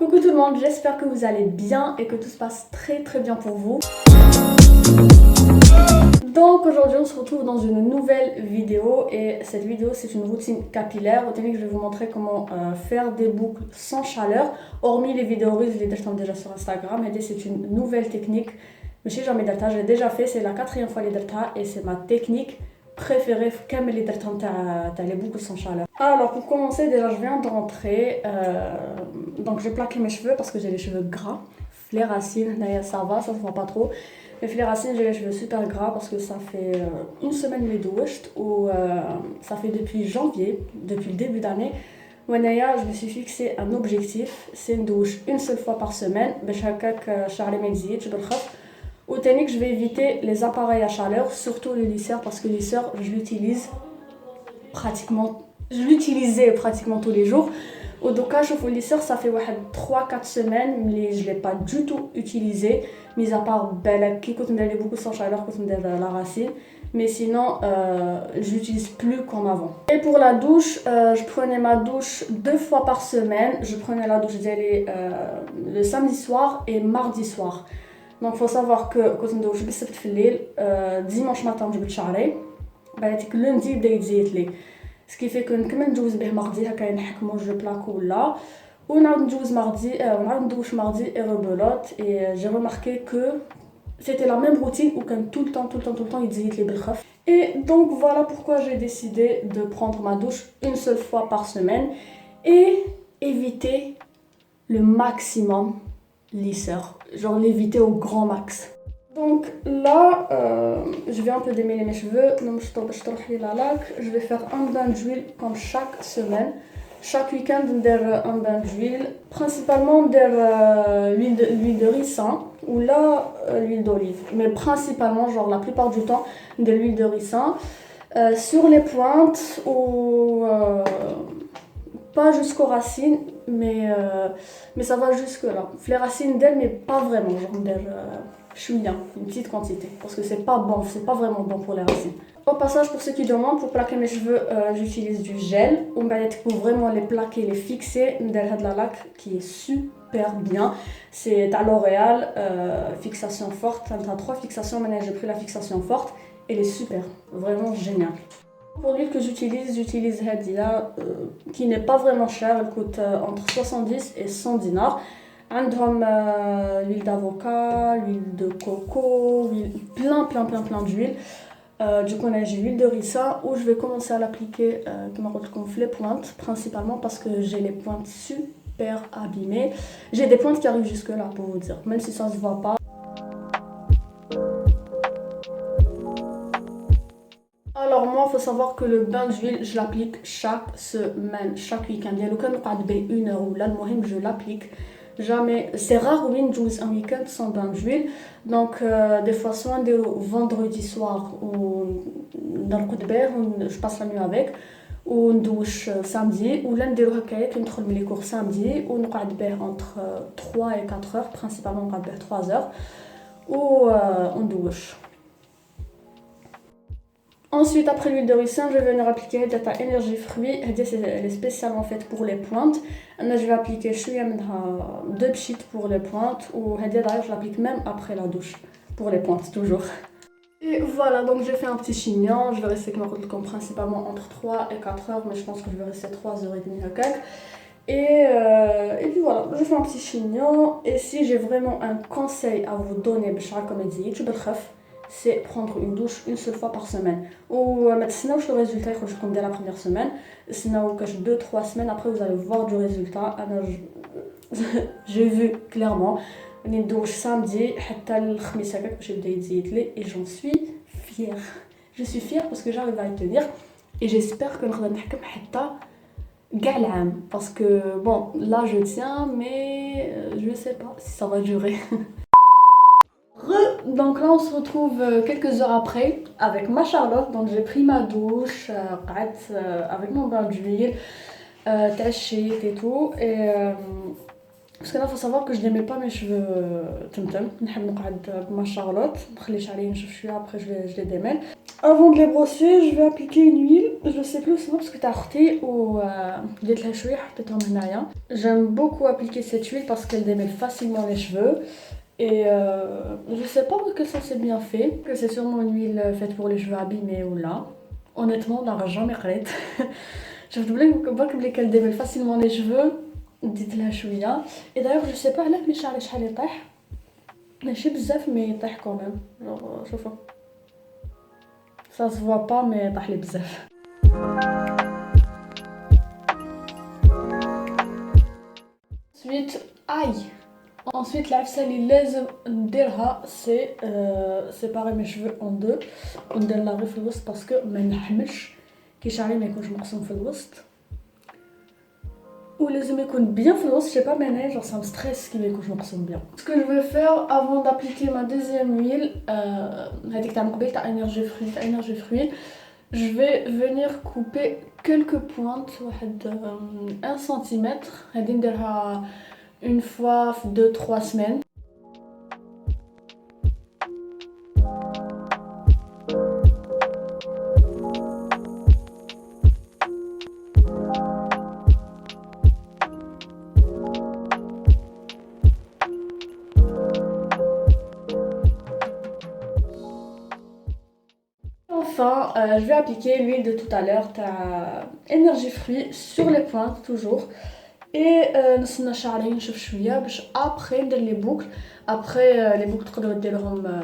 Coucou tout le monde, j'espère que vous allez bien et que tout se passe très bien pour vous. Donc aujourd'hui on se retrouve dans une nouvelle vidéo et cette vidéo c'est une routine capillaire. Aujourd'hui je vais vous montrer comment faire des boucles sans chaleur. Hormis les vidéos riz, je les déjà sur Instagram et c'est une nouvelle technique. Mais si jamais d'alta, j'ai déjà fait, c'est la 4e fois les d'alta et c'est ma technique préférée comme les d'alta t'as les boucles sans chaleur. Alors pour commencer déjà je viens de rentrer, donc j'ai plaqué mes cheveux parce que j'ai les cheveux gras. Les racines, ça va, ça se voit pas trop. Mais les racines, j'ai les cheveux super gras parce que ça fait une semaine les douches ou ça fait depuis janvier, depuis le début d'année. Je me suis fixé un objectif, c'est une douche une seule fois par semaine. Au technique, je vais éviter les appareils à chaleur, surtout le lisseur parce que le lisseur, je l'utilisais pratiquement tous les jours. Au cas où le lisseur, ça fait 3-4 semaines, mais je ne l'ai pas du tout utilisé, mis à part qui coûte beaucoup sans chaleur, coûte la racine. Mais sinon, je l'utilise plus comme avant. Et pour la douche, je prenais ma douche 2 fois par semaine. Je prenais la douche le samedi soir et mardi soir. Donc il faut savoir que quand je dimanche matin je vais charler, lundi ce qui fait que كمان ندوز به mardi هكا نحكمو جو بلاكو ولا ونعاود ندوز mardi ونعاود ندوش mardi et rebelote et j'ai remarqué que c'était la même routine où كان tout le temps يتزيد لي بالخف. Et donc voilà pourquoi j'ai décidé de prendre ma douche une seule fois par semaine et éviter le maximum lisseur, genre l'éviter au grand max. Donc là, je vais un peu démêler mes cheveux, je vais faire un bain d'huile comme chaque semaine. Chaque week-end, un bain d'huile, principalement l'huile de ricin ou là l'huile d'olive. Mais principalement, genre la plupart du temps, de l'huile de ricin sur les pointes ou pas jusqu'aux racines, mais ça va jusque là. Les racines d'elle, mais pas vraiment, genre chouïa, une petite quantité, parce que c'est pas vraiment bon pour les racines. Au passage, pour ceux qui demandent, pour plaquer mes cheveux, j'utilise du gel. Pour vraiment les plaquer, les fixer, de la laque qui est super bien. C'est à L'Oréal, fixation forte. T'as 3 fixations, maintenant j'ai pris la fixation forte. Elle est super, vraiment géniale. Pour l'huile que j'utilise Hadia, qui n'est pas vraiment chère, elle coûte entre 70 et 100 dinars. عندهم l'huile d'avocat, l'huile de coco, plein d'huile. Du coup j'ai l'huile de ricin où je vais commencer à l'appliquer comme les pointes principalement parce que j'ai les pointes super abîmées. J'ai des pointes qui arrivent jusque là pour vous dire, même si ça se voit pas. Alors moi, il faut savoir que le bain d'huile, je l'applique chaque semaine, chaque week-end. Il y a le cas où 1 heure ou là, je l'applique. Jamais, c'est rare où un week-end sans bain d'huile. Donc des fois soit vendredi soir ou dans le coup de bain, je passe la nuit avec ou douche samedi ou là نديرو هكايا كي ندخل من les cours samedi ou نقعد به entre 3 et 4 heures, principalement نقعد به 3 heures ou on douche. Ensuite, après l'huile de ricin, je vais venir appliquer Data Energy Fruit. Elle est spécialement faite pour les pointes. Là, je vais appliquer 2 pchits pour les pointes. Ou d'ailleurs, je l'applique même après la douche. Pour les pointes, toujours. Et voilà, donc j'ai fait un petit chignon. Je vais rester comme principalement entre 3 et 4 heures. Mais je pense que je vais rester 3h30 à et puis voilà, je fais un petit chignon. Et si j'ai vraiment un conseil à vous donner, comme dit, c'est prendre une douche une seule fois par semaine. Ou maintenant, le résultat comme dès la première semaine. Sinon, 2-3 semaines après, vous allez voir du résultat. J'ai vu clairement une douche samedi, et j'en suis fière. Je suis fière parce que j'arrive à y tenir. Et j'espère que nous allons faire parce que bon, là je tiens, mais je sais pas si ça va durer. Donc là on se retrouve quelques heures après avec ma Charlotte. Donc j'ai pris ma douche avec mon bain d'huile, taché et tout. Et parce que là il faut savoir que je n'aimais pas mes cheveux temtem. نحب نقعد مع Charlotte, après je les démêle. Avant de les brosser, je vais appliquer une huile. Je ne sais plus sinon parce que t'as heurté ou ديت لها شوية حطيتهم هنايا. J'aime beaucoup appliquer cette huile parce qu'elle démêle facilement les cheveux. Et je sais pas de quel sens c'est bien fait. Que c'est sûrement une huile faite pour les cheveux abîmés ou là. Honnêtement, on n'aura jamais قريت. Je vous dis qu'elle démêle facilement les cheveux. ديت لها شوية. Et d'ailleurs, je sais pas علاه ملي شعري شحال يطيح. ماشي بزاف مي يطيح quand même. Genre, شوفوا. Ça se voit pas mais طاح لي بزاف. Ensuite, aïe. Ensuite, العفسة اللي لازم نديرها سي séparer mes cheveux en deux ونديرها غير في الوسط باسكو ما نحملش كي شعري ما يكونش مقسوم في الوسط ولازم يكون bien في الوسط. Je sais pas mais أنا genre ça me stresse كي ما يكونش مقسوم bien. Ce que je vais faire avant d'appliquer ma deuxième huile هذيك تاع من قبل تاع énergie fruit je vais venir couper quelques pointes واحد 1 cm غادي نديرها une fois 2-3 semaines. Enfin, je vais appliquer l'huile de tout à l'heure, énergie fruit sur les pointes toujours. Et نستنى شعري ينشف شويه باش après ندير les boucles. Après les boucles تقدروا ديروهم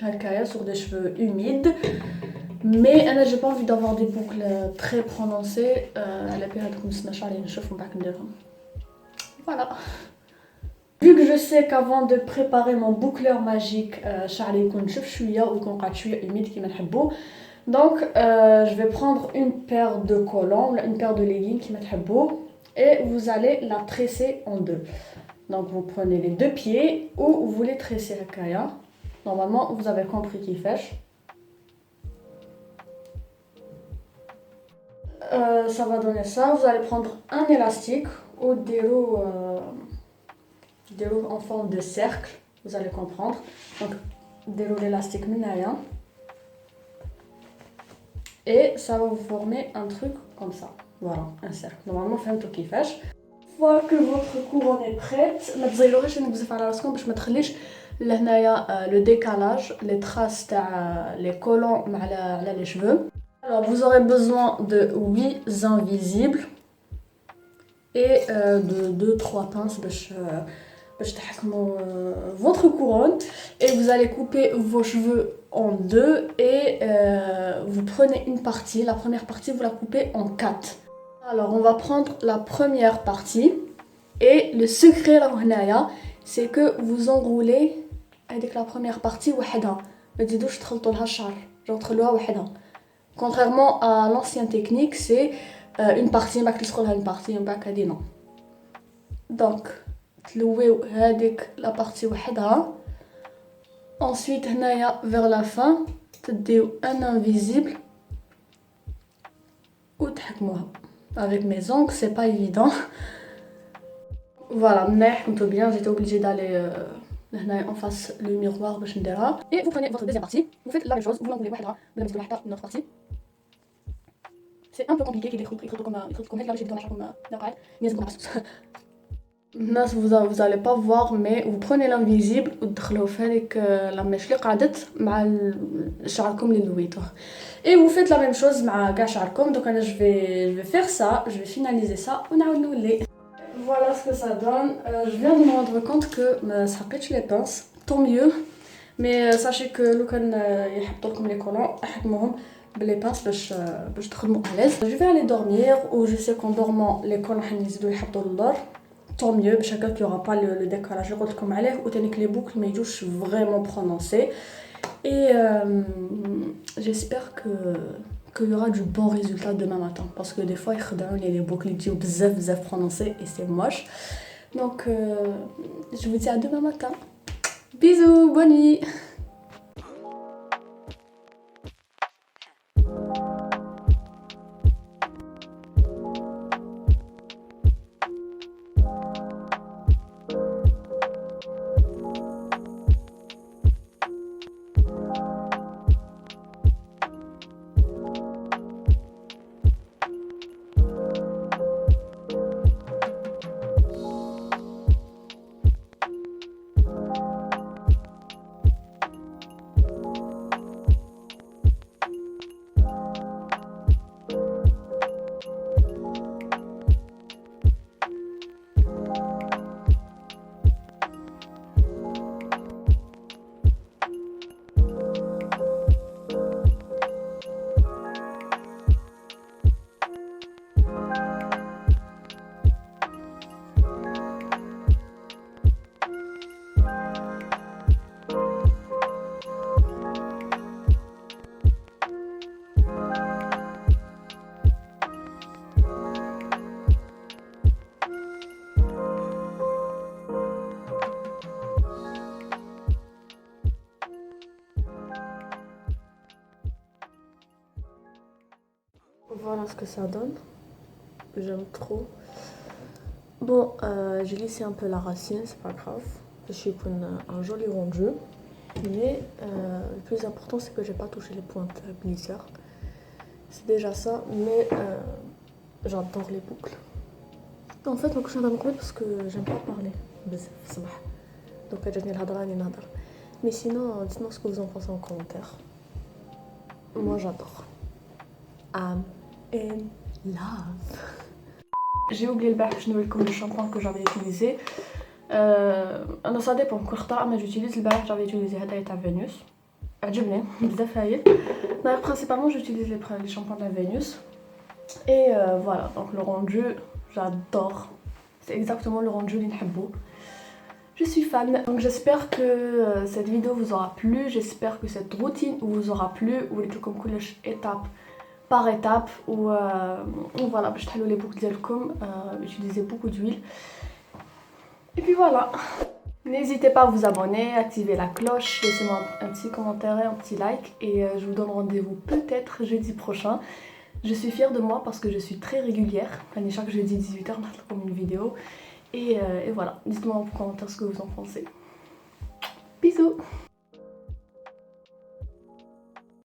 هكايا sur des cheveux humides. Mais انا j'ai pas envie d'avoir des boucles très prononcées. على بالي هذوك نستنى شعري ينشف ومن بعد نديرهم. Voilà. Vu que je sais qu'avant de préparer mon boucleur magique, شعري يكون نشف شويه ويكون قاعد شويه humide كيما نحبو. Donc je vais prendre une paire de collants ou une paire de leggings كيما تحبو. Et vous allez la tresser en deux. Donc vous prenez les deux pieds ou vous les tressez à Kaya. Normalement vous avez compris qui fait. Ça va donner ça. Vous allez prendre un élastique ou des roues en forme de cercle. Vous allez comprendre. Donc des roues d'élastique minaya. Et ça va vous former un truc comme ça. Voilà, un cercle. Normalement, فهمتوا كيفاش. Une fois que votre couronne est prête, ما تزيلوهاش انك بزاف على راسكم باش ما تخليش لهنايا le décalage, les traces تاع les collants مع على les cheveux. Alors, vous aurez besoin de 8 invisibles et de 2-3 pinces باش تحكموا votre couronne. Et vous allez couper vos cheveux en deux et vous prenez une partie. La première partie, vous la coupez en 4. Alors, on va prendre la première partie. Et le secret là, c'est que vous enroulez avec la première partie وحدها. ما تزيدوش تخلطوا لها الشعر. genre تخلوها وحدها. Contrairement à l'ancienne technique, c'est une partie, ما تلصقوا une partie, من بعد هادي non. Donc, تلويو هذيك la partie وحدها. Ensuite, هنايا vers la fin, تديو un invisible وتحكموها. Avec mes ongles, c'est pas évident. Voilà, مليح كنتو bien, j'étais obligée d'aller هنايا en face le miroir باش نديرها. Et vous prenez votre deuxième partie, vous faites la même chose, vous l'enroulez وحدها بلا ما تزيدو وحدها une autre partie. C'est un peu compliqué كي يخلطوكم هيك لا باش يبداو معاكم قاعد لازمكم تعصوا. الناس vous allez pas voir mais vous prenez l'invisible وتدخلوه في هذيك لاميش اللي قعدت مع شعركم اللي لويتوه. Et vous faites la même chose مع كاع شعركم. Donc انا je vais faire ça, je vais finaliser ça ونعاود نولي. Voilà ce que ça donne. Je viens de me rendre compte que ما سحقتش les pinces, tant mieux. Mais sachez que لو كان يحطوا لكم les collants احكموهم les pinces باش تخدموا à l'aise. Je vais aller dormir ou je sais qu'en dormant les collants حنزيدوا يحطوا للدار. Tant mieux, parce qu'il n'y aura pas le décalage. Comme elle est, ou que les boucles mais vraiment prononcées. Et j'espère qu'il y aura du bon résultat demain matin. Parce que des fois, il y a les boucles qui sont bzaf prononcées et c'est moche. Donc, je vous dis à demain matin. Bisous, bonne nuit. ce que ça donne. J'aime trop. Bon, j'ai lissé un peu la racine, c'est pas grave. Je suis pour un joli rendu. Mais le plus important, c'est que j'ai pas touché les pointes glisseurs. C'est déjà ça, mais j'adore les boucles. En fait, je suis en parce que j'aime pas parler. Donc, mais sinon, dites-moi ce que vous en pensez en commentaire. Moi, j'adore. I'm in love. J'ai oublié le shampoing que j'avais utilisé. Ça dépend. Mais j'utilise le barre, j'avais utilisé la Venus. D'ailleurs, principalement, j'utilise les shampoings de la Venus. Et voilà, donc le rendu, j'adore. C'est exactement le rendu l'inhabbo. Je suis fan. Donc j'espère que cette vidéo vous aura plu. J'espère que cette routine vous aura plu. Ou comme étape par étape. Ou voilà, je vais les boucles d'Elcom. Utiliser beaucoup d'huile. Et puis voilà. N'hésitez pas à vous abonner, activer la cloche, laissez-moi un petit commentaire et un petit like. Et je vous donne rendez-vous peut-être jeudi prochain. Je suis fière de moi parce que je suis très régulière. Chaque jeudi 18h, on a comme une vidéo. Et voilà, dites-moi en commentaire ce que vous en pensez. Bisous!